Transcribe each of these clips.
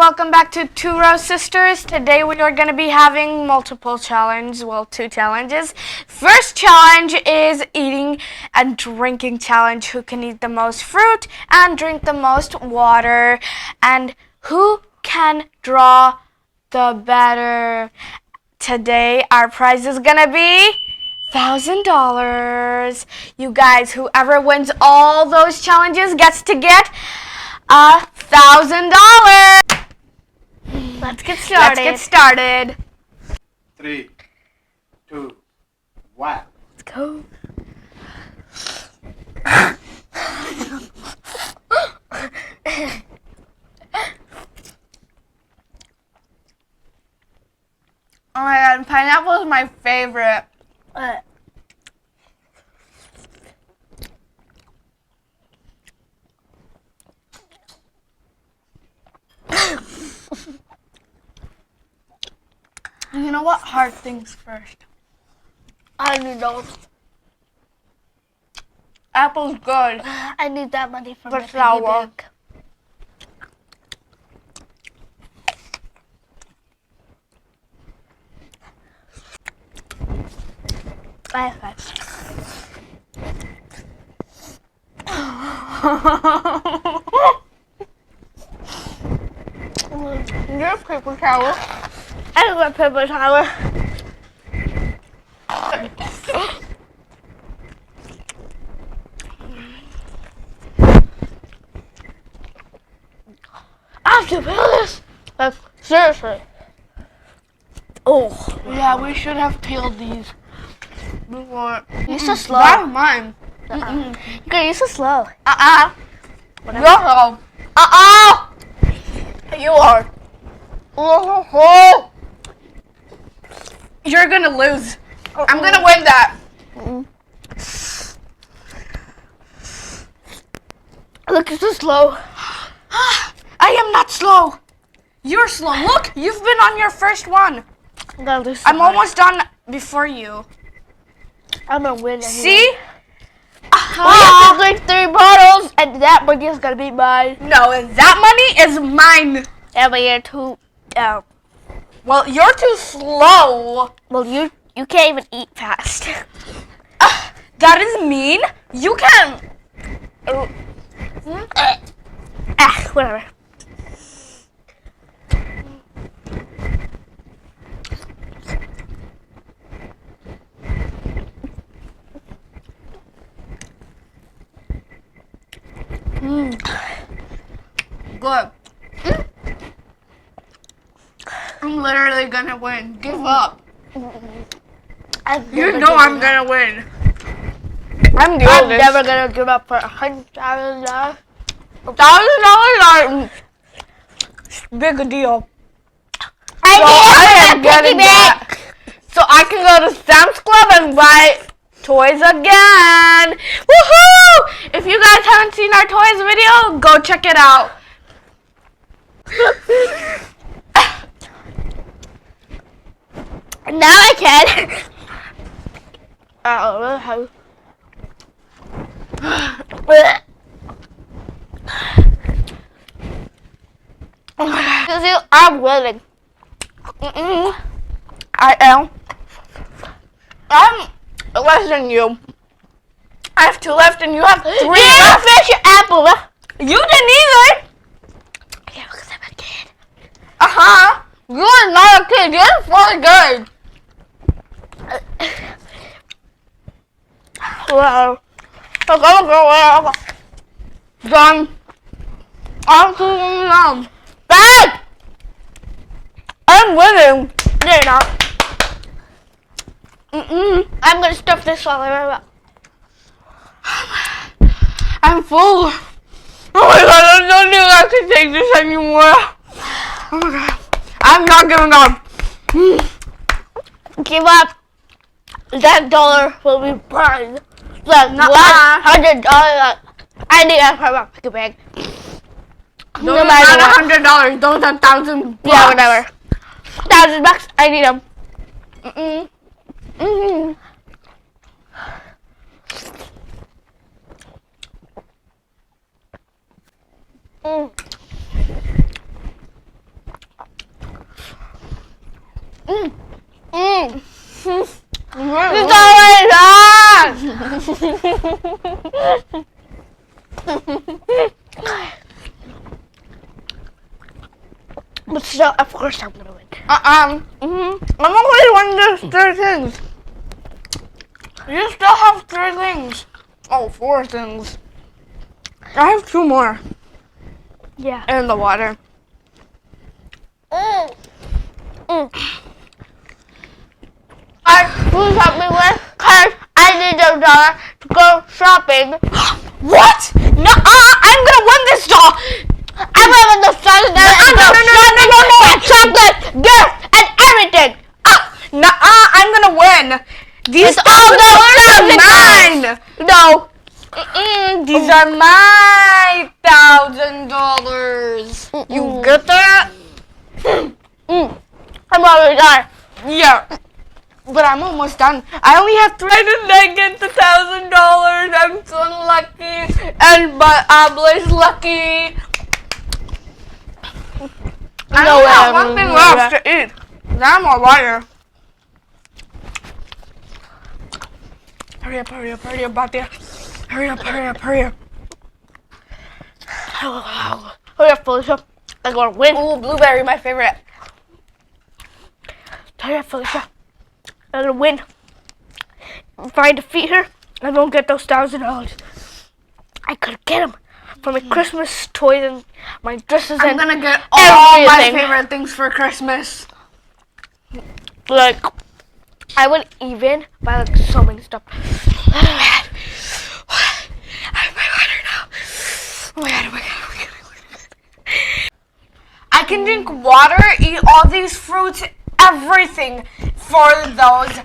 welcome back to Two Rose Sisters. Today we are going to be having multiple challenges, well, 2 challenges. First challenge is eating and drinking challenge. Who can eat the most fruit and drink the most water, and who can draw the better. Today our prize is going to be $1,000. You guys, whoever wins all those challenges gets to get $1,000. Let's get started. 3, 2, 1. Let's go. Oh my god, pineapple is my favorite. You know what? Hard things first. I need those. Apple's good. I need that money from But the sour. piggy bank. You're a paper towel. I want paper towel. I have to peel this. Like, seriously. Oh. Yeah, we should have peeled these before. You're so slow. That's mine. Girl, you're so slow. You're slow. You are. You're gonna lose. I'm gonna win that. Look, you're so slow. I am not slow. You're slow. Look, you've been on your first one. I'm gonna lose. I'm almost done before you. I'm gonna win. See? We have to drink 3 bottles, and that money is gonna be mine. No, and that money is mine. Yeah, but you're too. Well, you're too slow. Well, you can't even eat fast. That is mean. You can. Whatever. Good. I'm literally gonna win. Give up. You know I'm gonna win. I'm the I'm oldest. never gonna give up for $100,000. $1,000 big deal. I am need getting that. So I can go to Sam's Club and buy toys again. Woohoo! If you guys haven't seen our toys video, go check it out. Now I can. How? I'm winning. I am. I'm less than you. I have 2 left and you have 3 You left. finish your apple. You didn't either. Yeah, because I'm a kid. You are not a kid. You're 4 good. Wow. Okay. Done. I'm cooking them. Bad! I'm winning. No, you're not. I'm gonna stuff this all in my mouth. I'm full. Oh my god, I don't think I can take this anymore. Oh my god. I'm not giving up. Give up. That dollar will be mine. Like $100. I need that from my piggy bank. Those No are matter not what. $100. Those are $1,000. Yeah, whatever. $1,000. I need them. It's already done. But still, of course I'm gonna win. I'm only winning those 3 things. You still have 3 things. Oh, 4 things. I have 2 more. Yeah. In the water. Please help me with, cause I need $1 to go shopping. What? No, I'm gonna win this doll. I'm gonna win the $1,000 and go shopping, chocolate, gifts, and everything. No, I'm gonna win. These all are mine. No. These are my $1,000. You get that? I'm already done. Yeah. But I'm almost done. I only have 3 and I get the $1,000. I'm so lucky. And my Abla's lucky. I only have one thing left to eat. Now I'm a liar. Hurry up, Batia. Hurry up. Hurry up, Felicia. I'm gonna win. Ooh, blueberry, my favorite. Hurry up, Felicia. I'm gonna win. If I defeat her, I won't get those $1,000. I could get them for my Christmas toys and my dresses. I'm gonna get all my favorite things for Christmas. Like, I would even buy like so many stuff. I have my water now. Oh my god. I can drink water, eat all these fruits, everything for those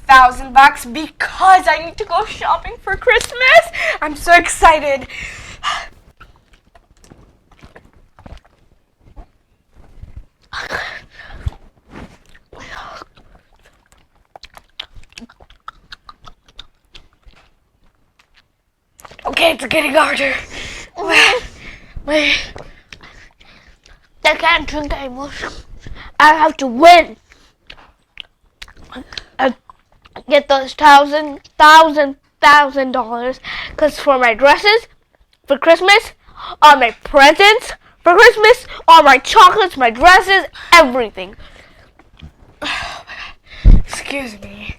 $1,000 because I need to go shopping for Christmas. I'm so excited. Okay, it's getting harder. Wait. I can't drink anymore. I have to win. I get those $1,000 because for my dresses for Christmas, all my presents for Christmas, all my chocolates, my dresses, everything. Oh my god. Excuse me.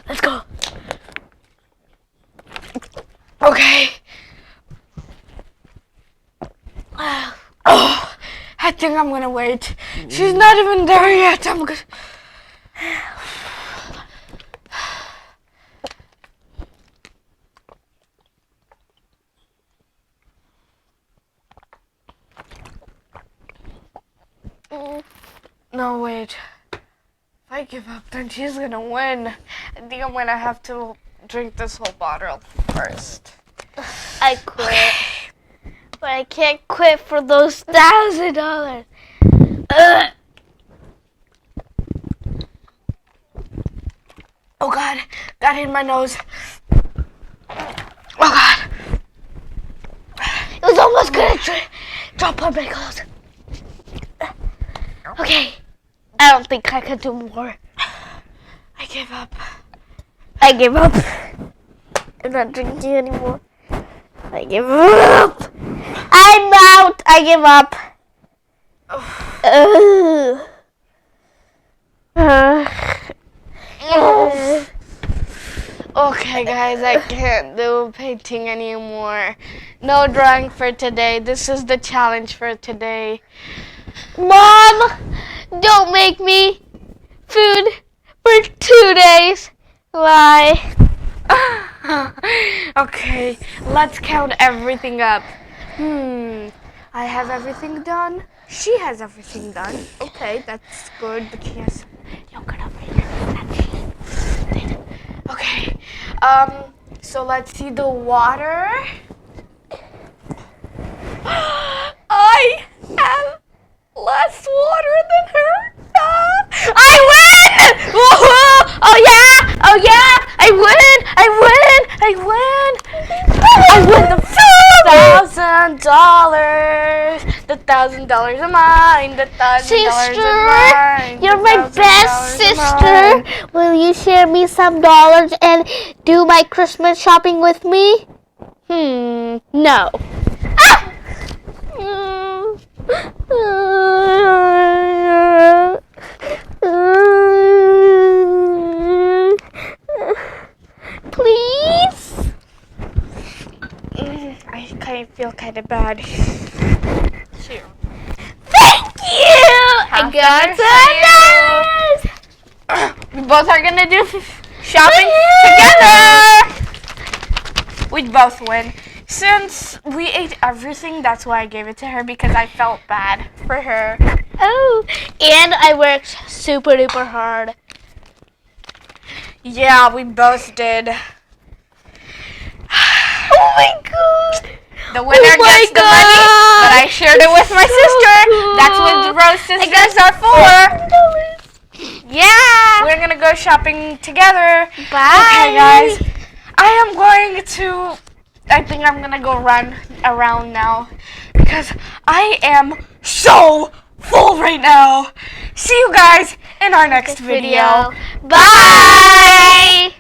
Let's go. Okay. Oh, I think I'm gonna wait. She's not even there yet. I'm gonna. No, wait. If I give up, then she's gonna win. I think I'm gonna have to drink this whole bottle first. I quit. Okay. But I can't quit for those $1,000. Oh god, got in my nose. Oh god. It was almost gonna drop on my clothes. Okay, I don't think I can do more. I give up. I'm not drinking anymore. I give up. I'm out. I give up. Okay, guys, I can't do painting anymore. No drawing for today. This is the challenge for today. Mom, don't make me food for 2 days. Why? Okay, let's count everything up. I have everything done. She has everything done. Okay, that's good. But she has yogurt over here. Okay. So let's see the water. I have less water than her. I win! Woohoo! Oh yeah! I win! I win the $1,000. The $1,000 are mine. The $1,000 Sister, are mine. you're The my best $1,000 are mine. sister. Will you share me some dollars and do my Christmas shopping with me? No. Ah! Please? I feel kind of bad. Sure. Thank you! I got some. We both are gonna do shopping together. We both win. Since we ate everything, that's why I gave it to her, because I felt bad for her. Oh, and I worked super duper hard. Yeah, we both did. Oh my god! The winner gets the money, but I shared it with my sister. That's what the Rose sisters are for. Yeah! We're gonna go shopping together. Bye! Okay, guys. I think I'm gonna go run around now, because I am so full right now. See you guys in our next video. Bye!